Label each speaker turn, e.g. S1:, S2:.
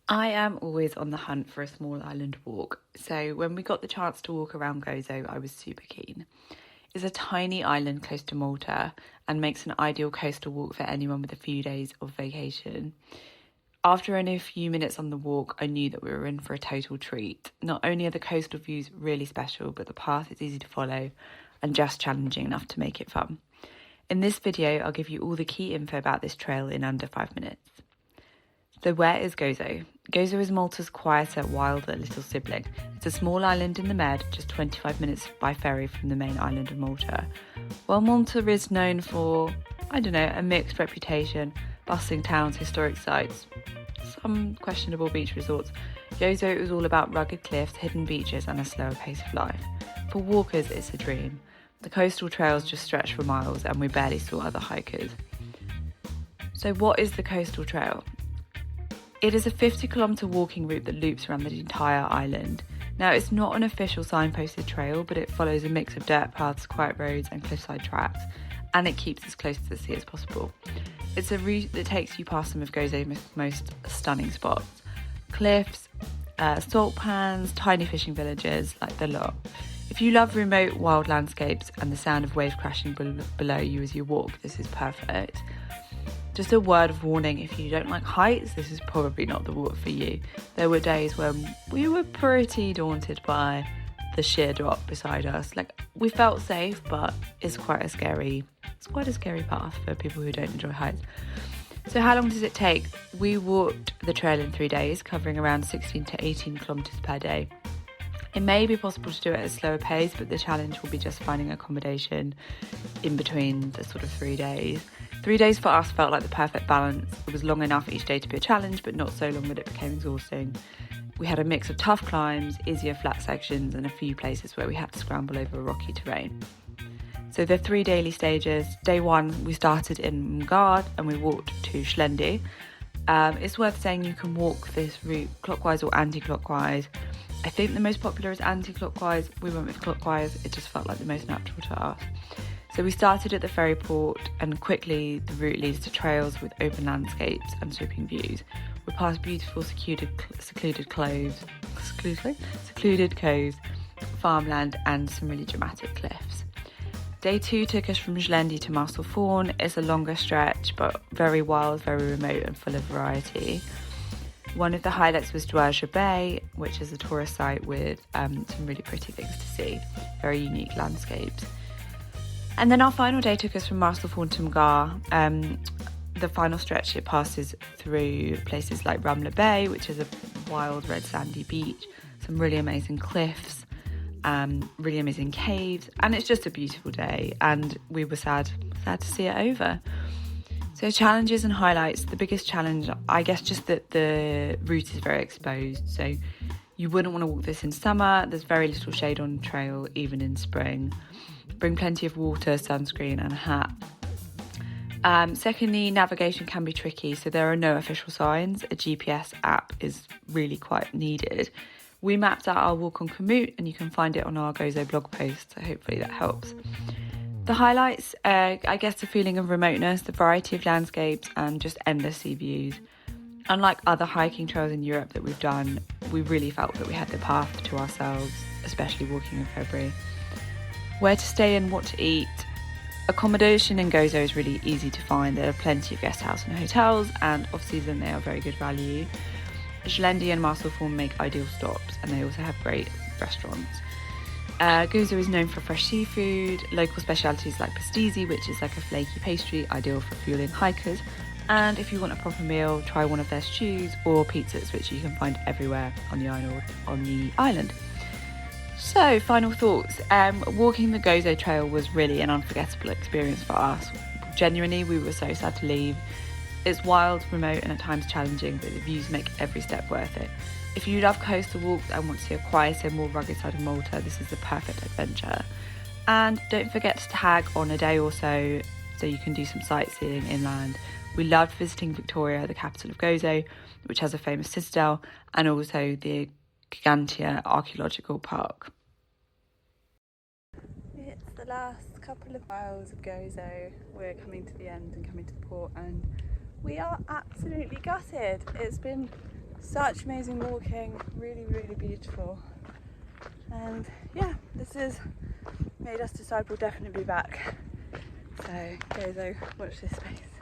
S1: I am always on the hunt for a small island walk, so when we got the chance to walk around Gozo, I was super keen. It's a tiny island close to Malta and makes an ideal coastal walk for anyone with a few days of vacation. After only a few minutes on the walk, I knew that we were in for a total treat. Not only are the coastal views really special, but the path is easy to follow and just challenging enough to make it fun. In this video, I'll give you all the key info about this trail in under 5 minutes. So where is Gozo? Gozo is Malta's quieter, wilder little sibling. It's a small island in the Med, just 25 minutes by ferry from the main island of Malta. While Malta is known for, a mixed reputation, bustling towns, historic sites, some questionable beach resorts, Gozo is all about rugged cliffs, hidden beaches and a slower pace of life. For walkers, it's a dream. The coastal trails just stretch for miles and we barely saw other hikers. So what is the coastal trail? It is a 50-kilometre walking route that loops around the entire island. Now, it's not an official signposted trail, but it follows a mix of dirt paths, quiet roads and cliffside tracks, and it keeps as close to the sea as possible. It's a route that takes you past some of Gozo's most stunning spots. Cliffs, salt pans, tiny fishing villages, like the lot. If you love remote, wild landscapes and the sound of waves crashing below you as you walk, this is perfect. Just a word of warning, if you don't like heights, this is probably not the walk for you. There were days when we were pretty daunted by the sheer drop beside us. We felt safe, but it's quite a scary path for people who don't enjoy heights. So how long does it take? We walked the trail in 3 days, covering around 16 to 18 kilometres per day. It may be possible to do it at a slower pace, but the challenge will be just finding accommodation in between the sort of 3 days. 3 days for us felt like the perfect balance. It was long enough each day to be a challenge, but not so long that it became exhausting. We had a mix of tough climbs, easier flat sections, and a few places where we had to scramble over rocky terrain. So the 3 daily stages. Day 1, we started in Mgard and we walked to Schlendi. It's worth saying you can walk this route clockwise or anti-clockwise. I think the most popular is anti-clockwise. We went with clockwise. It just felt like the most natural to us. So we started at the ferry port and quickly the route leads to trails with open landscapes and sweeping views. We passed beautiful secluded coves, farmland and some really dramatic cliffs. Day 2 took us from Schlendi to Marselforn. It's a longer stretch but very wild, very remote and full of variety. One of the highlights was Dwaja Bay, which is a tourist site with some really pretty things to see, very unique landscapes. And then our final day took us from Marselforn to Mgar. The final stretch, it passes through places like Ramla Bay, which is a wild red sandy beach, some really amazing cliffs, really amazing caves, and it's just a beautiful day. And we were sad to see it over. So challenges and highlights. The biggest challenge, I guess, just that the route is very exposed. So you wouldn't want to walk this in summer. There's very little shade on the trail, even in spring. Bring plenty of water, sunscreen and a hat. Secondly, navigation can be tricky, so there are no official signs. A GPS app is really quite needed. We mapped out our walk on Komoot and you can find it on our Gozo blog post, so hopefully that helps. The highlights, I guess the feeling of remoteness, the variety of landscapes and just endless sea views. Unlike other hiking trails in Europe that we've done, we really felt that we had the path to ourselves, especially walking in February. Where to stay and what to eat. Accommodation in Gozo is really easy to find. There are plenty of guest house and hotels, and off-season they are very good value. Schlendi and Marselforn make ideal stops, and they also have great restaurants. Gozo is known for fresh seafood, local specialities like pastéis, which is like a flaky pastry, ideal for fueling hikers. And if you want a proper meal, try one of their stews or pizzas, which you can find everywhere on the island. So, final thoughts. Walking the Gozo Trail was really an unforgettable experience for us. Genuinely, we were so sad to leave. It's wild, remote and at times challenging, but the views make every step worth it. If you love coastal walks and want to see a quieter, more rugged side of Malta, this is the perfect adventure. And don't forget to tag on a day or so you can do some sightseeing inland. We loved visiting Victoria, the capital of Gozo, which has a famous citadel, and also the Gigantia Archaeological Park. It's the last couple of miles of Gozo. We're coming to the end and coming to the port, and we are absolutely gutted. It's been Such amazing walking, really, really beautiful. And yeah, this has made us decide we'll definitely be back. So Gozo, watch this space.